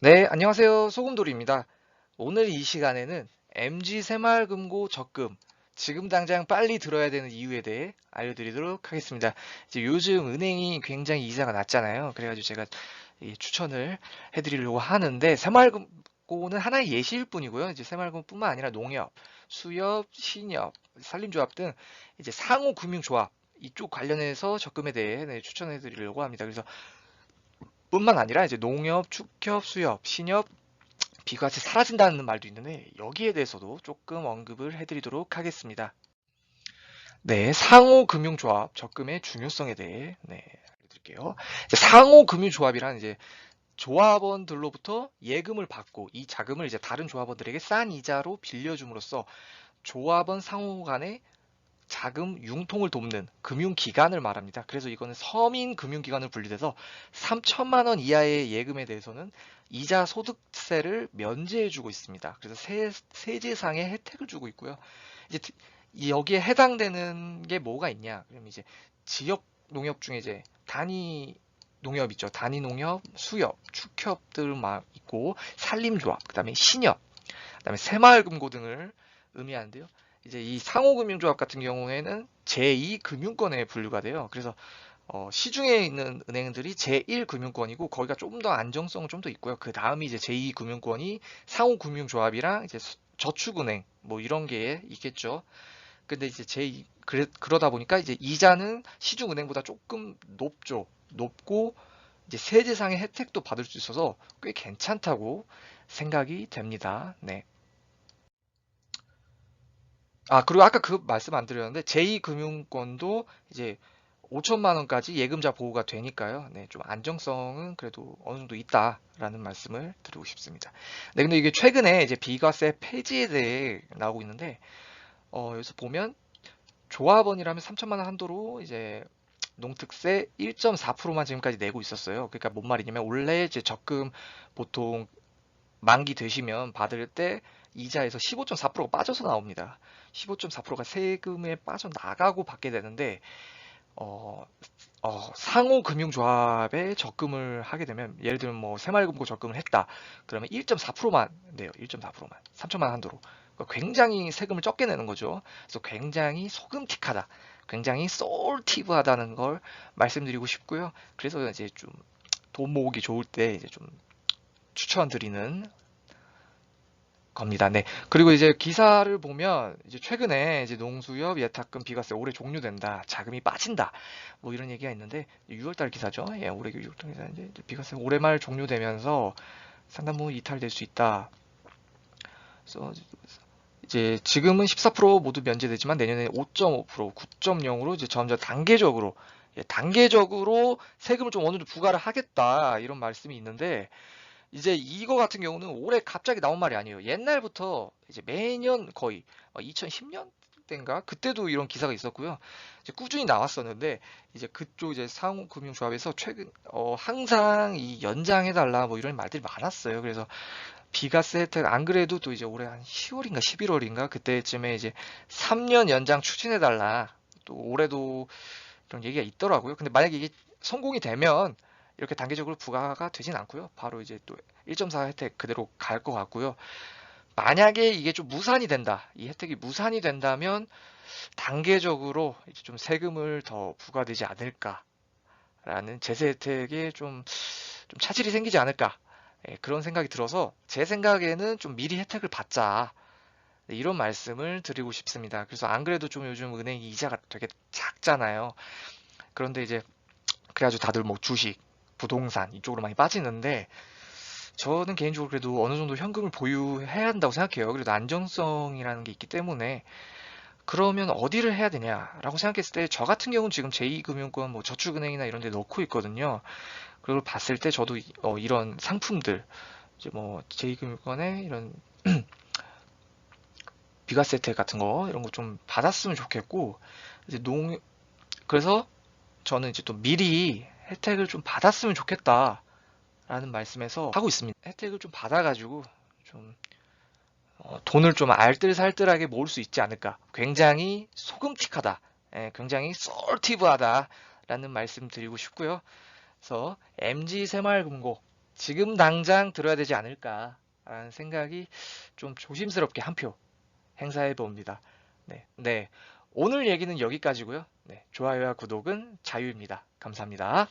네, 안녕하세요. 소금돌이입니다. 오늘 이 시간에는 MG 새마을금고 적금, 지금 당장 빨리 들어야 되는 이유에 대해 알려드리도록 하겠습니다. 이제 요즘 은행이 굉장히 이자가 낮잖아요. 그래가지고 제가 이 추천을 해드리려고 하는데, 새마을금고는 하나의 예시일 뿐이고요. 이제 새마을금고뿐만 아니라 농협, 수협, 신협, 산림조합 등 이제 상호금융조합, 이쪽 관련해서 적금에 대해 추천해드리려고 합니다. 그래서 뿐만 아니라 이제 농협, 축협, 수협, 신협, 비과세 사라진다는 말도 있는데 여기에 대해서도 조금 언급을 해드리도록 하겠습니다. 네, 상호금융조합 적금의 중요성에 대해 알려드릴게요. 이제 상호금융조합이란 이제 조합원들로부터 예금을 받고 이 자금을 이제 다른 조합원들에게 싼 이자로 빌려줌으로써 조합원 상호 간의 자금 융통을 돕는 금융기관을 말합니다. 그래서 이거는 서민 금융기관을 분류돼서 3천만 원 이하의 예금에 대해서는 이자 소득세를 면제해주고 있습니다. 그래서 세제상의 혜택을 주고 있고요. 이제 여기에 해당되는 게 뭐가 있냐? 그러면 이제 지역 농협 중에 이제 단위 농협 있죠. 단위 농협, 수협, 축협들 막 있고 산림조합, 그다음에 신협, 그다음에 새마을금고 등을 의미하는데요. 이제 이 상호금융조합 같은 경우에는 제2금융권에 분류가 돼요. 그래서 시중에 있는 은행들이 제1금융권이고 거기가 좀 더 안정성은 좀 더 있고요. 그 다음이 이제 제2금융권이 상호금융조합이랑 이제 저축은행 뭐 이런 게 있겠죠. 근데 이제 그러다 보니까 이제 이자는 시중은행보다 조금 높죠. 높고 이제 세제상의 혜택도 받을 수 있어서 꽤 괜찮다고 생각이 됩니다. 네. 아, 그리고 아까 그 말씀 안 드렸는데 제2금융권도 이제 5천만 원까지 예금자 보호가 되니까요. 네, 좀 안정성은 그래도 어느 정도 있다라는 말씀을 드리고 싶습니다. 네, 근데 이게 최근에 이제 비과세 폐지에 대해 나오고 있는데 여기서 보면 조합원이라면 3천만 원 한도로 이제 농특세 1.4%만 지금까지 내고 있었어요. 그러니까 뭔 말이냐면 원래 이제 적금 보통 만기 되시면 받을 때 이자에서 15.4%가 빠져서 나옵니다. 15.4%가 세금에 빠져나가고 받게 되는데 어, 상호금융조합에 적금을 하게 되면 예를 들면 뭐 새마을금고 적금을 했다. 그러면 1.4%만 내요. 1.4%만. 3천만 한도로. 그러니까 굉장히 세금을 적게 내는 거죠. 그래서 굉장히 소금틱하다. 굉장히 소울티브하다는 걸 말씀드리고 싶고요. 그래서 이제 좀 돈 모으기 좋을 때 이제 좀 추천드리는 겁니다. 네. 그리고 이제 기사를 보면 이제 최근에 이제 농수협 예탁금 비과세 올해 종료된다. 자금이 빠진다. 뭐 이런 얘기가 있는데 6월달 기사죠. 예, 올해 6월달 기사인데 이제 비과세 올해 말 종료되면서 상당 부분 이탈될 수 있다. 그래서 이제 지금은 14% 모두 면제되지만 내년에 5.5%, 9.0으로 이제 점점 단계적으로 단계적으로 세금을 좀 어느 정도 부과를 하겠다. 이런 말씀이 있는데 이제 이거 같은 경우는 올해 갑자기 나온 말이 아니에요. 옛날부터 이제 매년 거의 2010년 때인가 그때도 이런 기사가 있었고요. 이제 꾸준히 나왔었는데 이제 그쪽 이제 상호금융조합에서 최근 항상 이 연장해달라 뭐 이런 말들이 많았어요. 그래서 비과세 혜택 안 그래도 또 이제 올해 한 10월인가 11월인가 그때쯤에 이제 3년 연장 추진해달라. 또 올해도 그런 얘기가 있더라고요. 근데 만약에 이게 성공이 되면 이렇게 단계적으로 부과가 되진 않고요. 바로 이제 또 1.4 혜택 그대로 갈 것 같고요. 만약에 이게 좀 무산이 된다. 이 혜택이 무산이 된다면 단계적으로 이제 좀 세금을 더 부과되지 않을까라는 제세 혜택에 좀 차질이 생기지 않을까. 예, 그런 생각이 들어서 제 생각에는 좀 미리 혜택을 받자. 네, 이런 말씀을 드리고 싶습니다. 그래서 안 그래도 좀 요즘 은행 이자가 되게 작잖아요. 그런데 이제 그래가지고 다들 뭐 주식, 부동산 이쪽으로 많이 빠지는데 저는 개인적으로 그래도 어느 정도 현금을 보유해야 한다고 생각해요. 그래도 안정성이라는 게 있기 때문에 그러면 어디를 해야 되냐라고 생각했을 때 저 같은 경우는 지금 제2금융권 뭐 저축은행이나 이런 데 넣고 있거든요. 그걸 봤을 때 저도 이런 상품들 이제 뭐 제2금융권에 이런 비과세 혜택 같은 거 이런 거 좀 받았으면 좋겠고 이제 그래서 저는 이제 또 미리 혜택을 좀 받았으면 좋겠다. 라는 말씀에서 하고 있습니다. 혜택을 좀 받아가지고 좀 돈을 좀 알뜰살뜰하게 모을 수 있지 않을까. 굉장히 소금틱하다. 예, 굉장히 솔티브하다. 라는 말씀 드리고 싶고요. 그래서 MG 새마을금고 지금 당장 들어야 되지 않을까라는 생각이 좀 조심스럽게 한 표 행사해 봅니다. 네, 네. 오늘 얘기는 여기까지고요. 네, 좋아요와 구독은 자유입니다. 감사합니다.